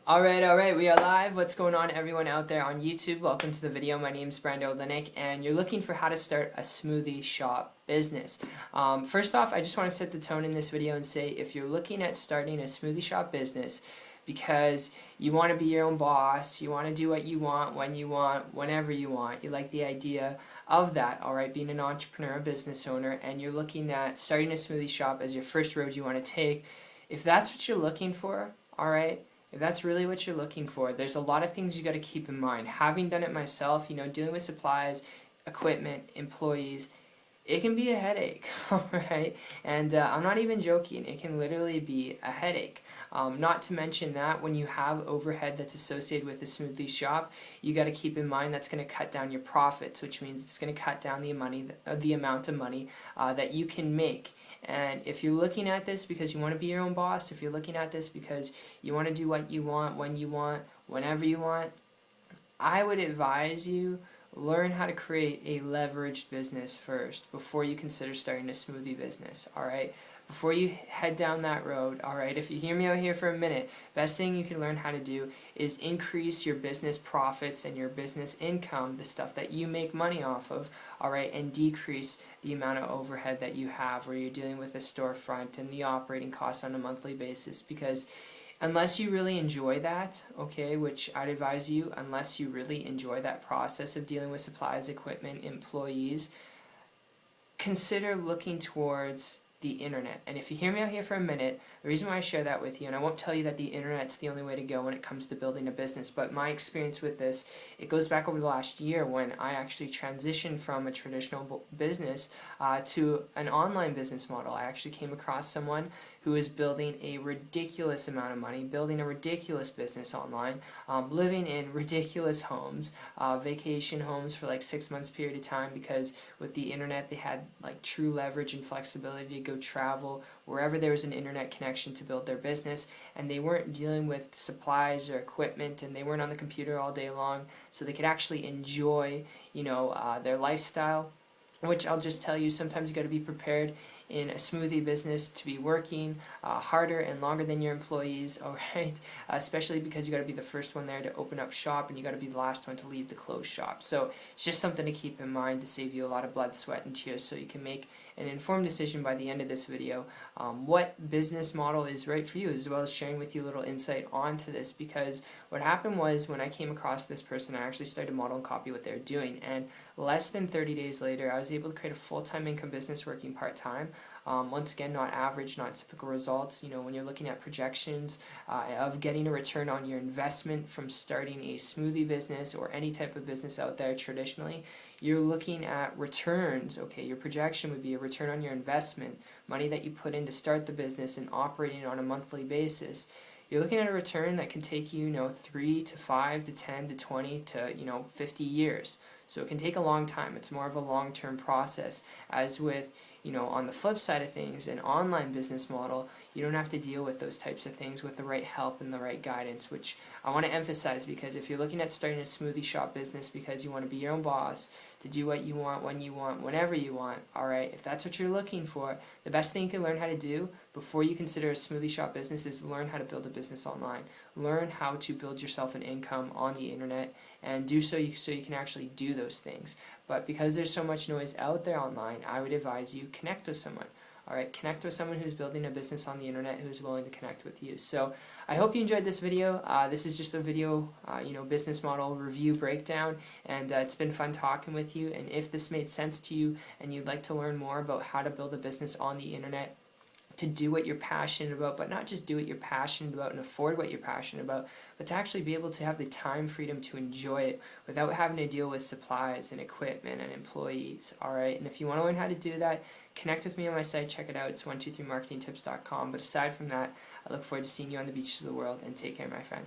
Alright, we are live. What's going on, everyone out there on YouTube? Welcome to the video. My name is Brando Linick, and you're looking for how to start a smoothie shop business. First off, I just want to set the tone in this video and say if you're looking at starting a smoothie shop business because you want to be your own boss, you want to do what you want, when you want, whenever you want, you like the idea of that, alright, being an entrepreneur, a business owner, and you're looking at starting a smoothie shop as your first road you want to take, if that's what you're looking for, alright, if that's really what you're looking for, there's a lot of things you got to keep in mind. Having done it myself, dealing with supplies, equipment, employees, it can be a headache, alright? And I'm not even joking, it can literally be a headache. Not to mention that when you have overhead that's associated with a smoothie shop, you got to keep in mind that's going to cut down your profits, which means it's going to cut down the amount of money that you can make. And if you're looking at this because you want to be your own boss, if you're looking at this because you want to do what you want, when you want, whenever you want, I would advise you learn how to create a leveraged business first before you consider starting a smoothie business, alright? Before you head down that road, alright, if you hear me out here for a minute, best thing you can learn how to do is increase your business profits and your business income, the stuff that you make money off of, alright, and decrease the amount of overhead that you have where you're dealing with a storefront and the operating costs on a monthly basis, because unless you really enjoy that, okay, which I'd advise you, unless you really enjoy that process of dealing with supplies, equipment, employees, consider looking towards the internet. And if you hear me out here for a minute, the reason why I share that with you, and I won't tell you that the internet's the only way to go when it comes to building a business, but my experience with this, it goes back over the last year when I actually transitioned from a traditional business to an online business model. I actually came across someone who is building a ridiculous amount of money, building a ridiculous business online, living in ridiculous homes, vacation homes for like 6 months period of time, because with the internet they had like true leverage and flexibility to go travel wherever there was an internet connection to build their business, and they weren't dealing with supplies or equipment, and they weren't on the computer all day long, so they could actually enjoy their lifestyle. Which I'll just tell you, sometimes you got to be prepared in a smoothie business to be working harder and longer than your employees, alright? Especially because you got to be the first one there to open up shop, and you got to be the last one to leave the closed shop. So it's just something to keep in mind to save you a lot of blood, sweat, and tears, so you can make an informed decision by the end of this video what business model is right for you, as well as sharing with you a little insight onto this. Because what happened was, when I came across this person, I actually started to model and copy what they were doing, and less than 30 days later I was able to create a full-time income business working part-time. Once again, not average, not typical results. When you're looking at projections of getting a return on your investment from starting a smoothie business or any type of business out there traditionally, you're looking at returns, okay? Your projection would be a return on your investment, money that you put in to start the business and operating on a monthly basis. You're looking at a return that can take you, 3 to 5 to 10 to 20 to, 50 years. So it can take a long time. It's more of a long-term process. As with, on the flip side of things, an online business model, you don't have to deal with those types of things with the right help and the right guidance, which I want to emphasize, because if you're looking at starting a smoothie shop business because you want to be your own boss, to do what you want, when you want, whenever you want, alright, if that's what you're looking for, the best thing you can learn how to do before you consider a smoothie shop business is learn how to build a business online. Learn how to build yourself an income on the internet, and do so you can actually do those things. But because there's so much noise out there online, I would advise you connect with someone. Alright, connect with someone who's building a business on the internet who's willing to connect with you. So I hope you enjoyed this video. This is just a video, business model review breakdown, and it's been fun talking with you. And if this made sense to you and you'd like to learn more about how to build a business on the internet, to do what you're passionate about, but not just do what you're passionate about and afford what you're passionate about, but to actually be able to have the time freedom to enjoy it without having to deal with supplies and equipment and employees, alright? And if you want to learn how to do that, connect with me on my site, check it out, it's 123marketingtips.com. But aside from that, I look forward to seeing you on the beaches of the world, and take care, my friend.